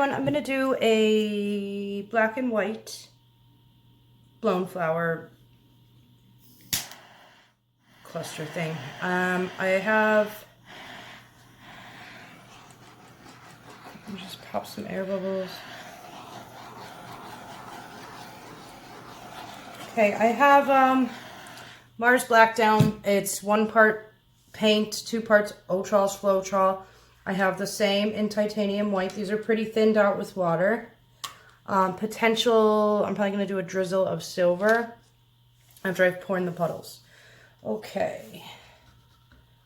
everyone, I'm going to do a black and white blown flower cluster thing. I have, let me just pop some air bubbles. Okay, I have Mars Black down. It's 1 part paint, 2 parts Owatrol Floetrol. I have the same in titanium white. These are pretty thinned out with water. Potential, I'm probably going to do a drizzle of silver after I've poured in the puddles. Okay,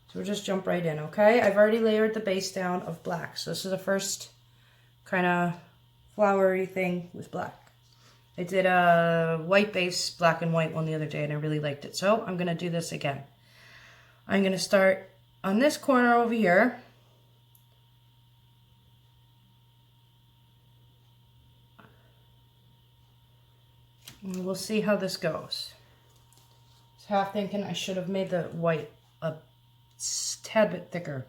so we'll just jump right in, okay? I've already layered the base down of black. So this is the first kind of flowery thing with black. I did a white base, black and white one the other day and I really liked it. So I'm going to do this again. I'm going to start on this corner over here. And we'll see how this goes. I was half thinking I should have made the white a tad bit thicker,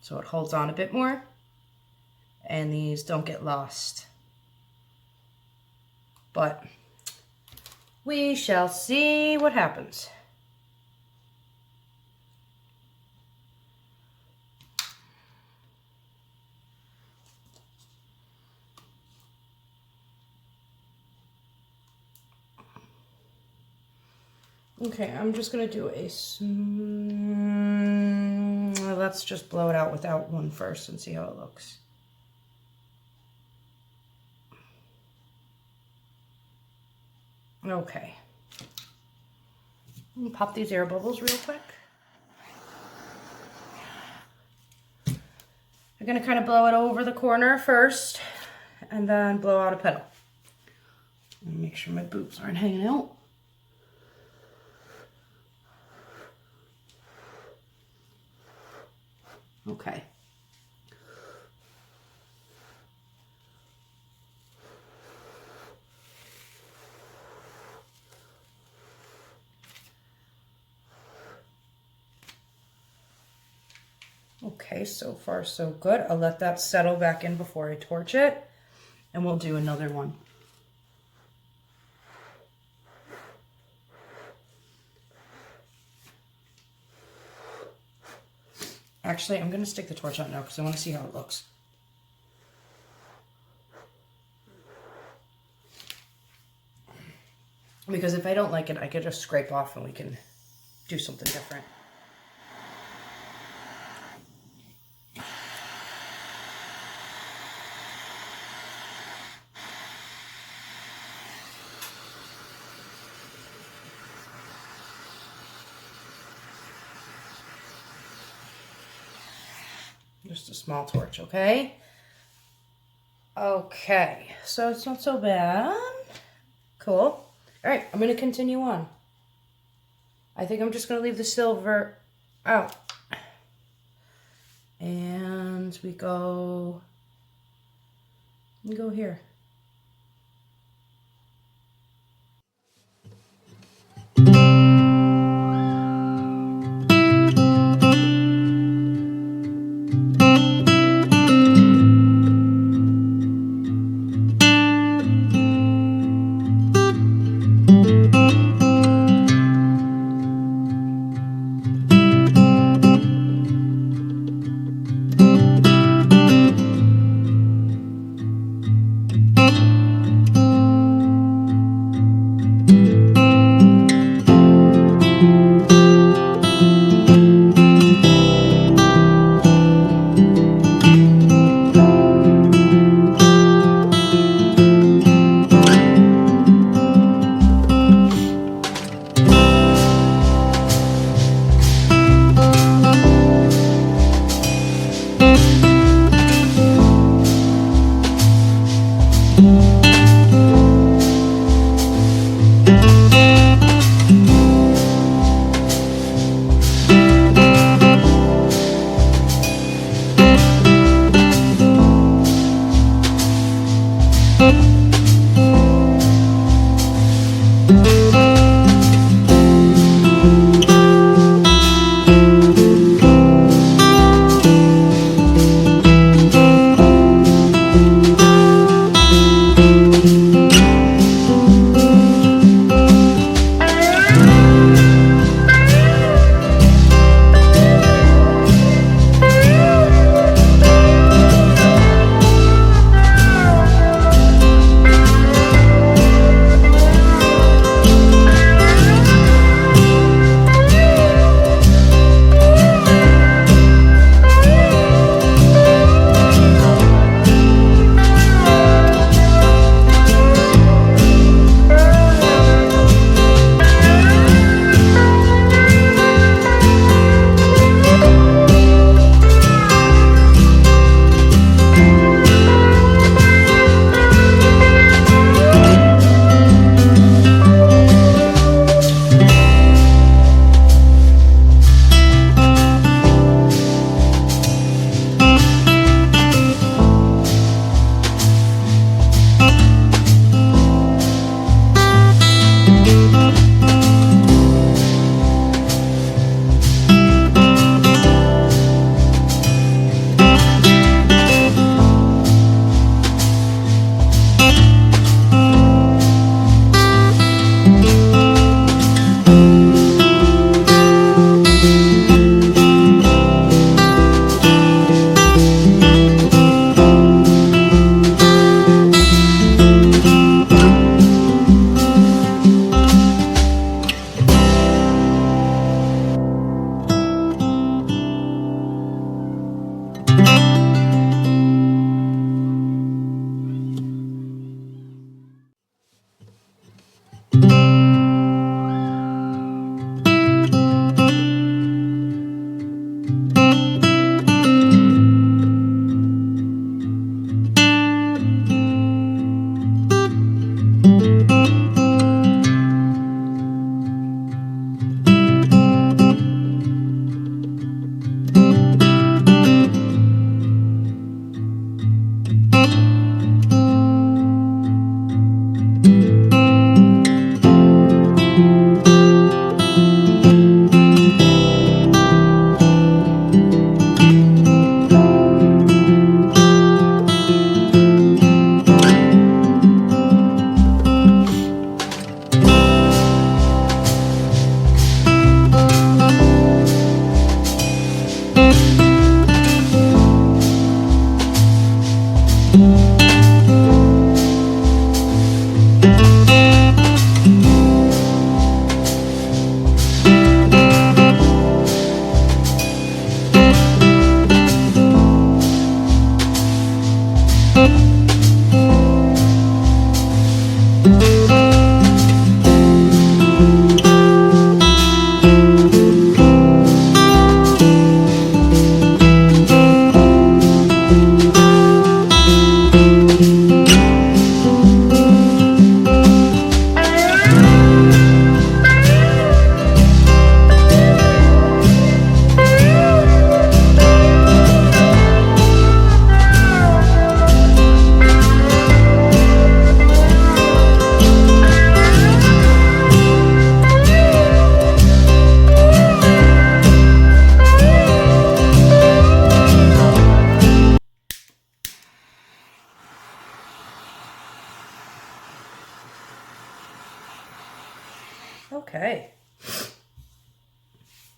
so it holds on a bit more and these don't get lost. But we shall see what happens. Okay, I'm just going to do a let's just blow it out without one first and see how it looks. Okay. Let me pop these air bubbles real quick. I'm going to kind of blow it over the corner first and then blow out a petal. Make sure my boobs aren't hanging out. Okay. Okay, so far so good. I'll let that settle back in before I torch it, and we'll do another one. Actually, I'm going to stick the torch out now because I want to see how it looks. Because if I don't like it, I could just scrape off and we can do something different. Just a small torch, okay? Okay, so it's not so bad. Cool. All right, I'm going to continue on. I think I'm just going to leave the silver out. And we go here. Okay.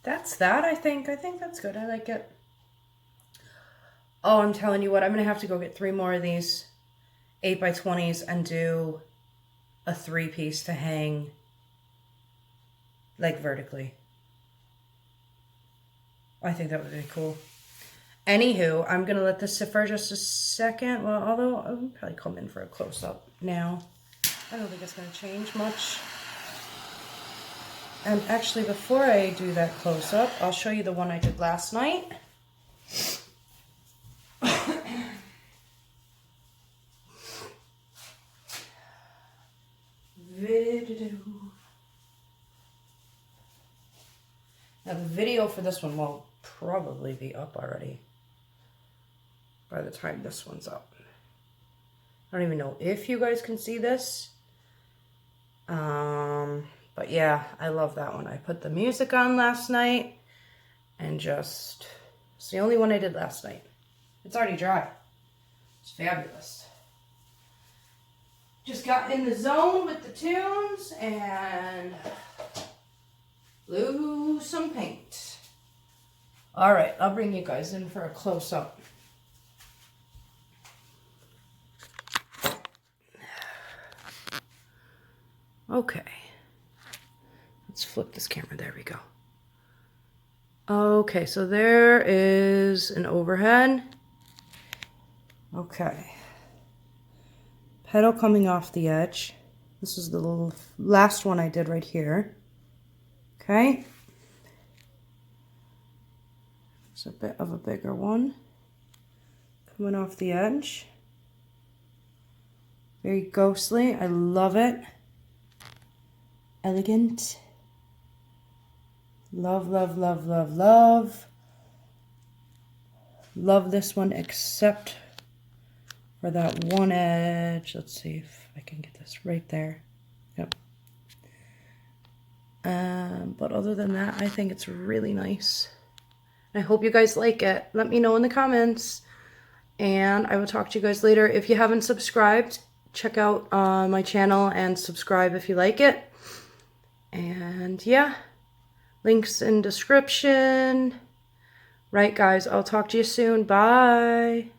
That's that, I think. I think that's good. I like it. Oh, I'm telling you what, I'm going to have to go get 3 more of these 8x20s and do a 3-piece to hang like vertically. I think that would be cool. Anywho, I'm going to let this sit for just a second. Well, although I'll probably come in for a close-up now. I don't think it's going to change much. And actually, before I do that close-up, I'll show you the one I did last night. Now, the video for this one will probably be up already by the time this one's up. I don't even know if you guys can see this. But yeah, I love that one. I put the music on last night and just, it's the only one I did last night. It's already dry. It's fabulous. Just got in the zone with the tunes and blew some paint. All right, I'll bring you guys in for a close-up. Okay. Let's flip this camera. There we go. Okay, so there is an overhead. Okay. Petal coming off the edge. This is the little last one I did right here. Okay. It's a bit of a bigger one. Coming off the edge. Very ghostly. I love it. Elegant. Love, love, love, love, love. Love this one except for that one edge. Let's see if I can get this right there. Yep. But other than that, I think it's really nice. I hope you guys like it. Let me know in the comments. And I will talk to you guys later. If you haven't subscribed, check out my channel and subscribe if you like it. And yeah, links in description. Right, guys, I'll talk to you soon. Bye.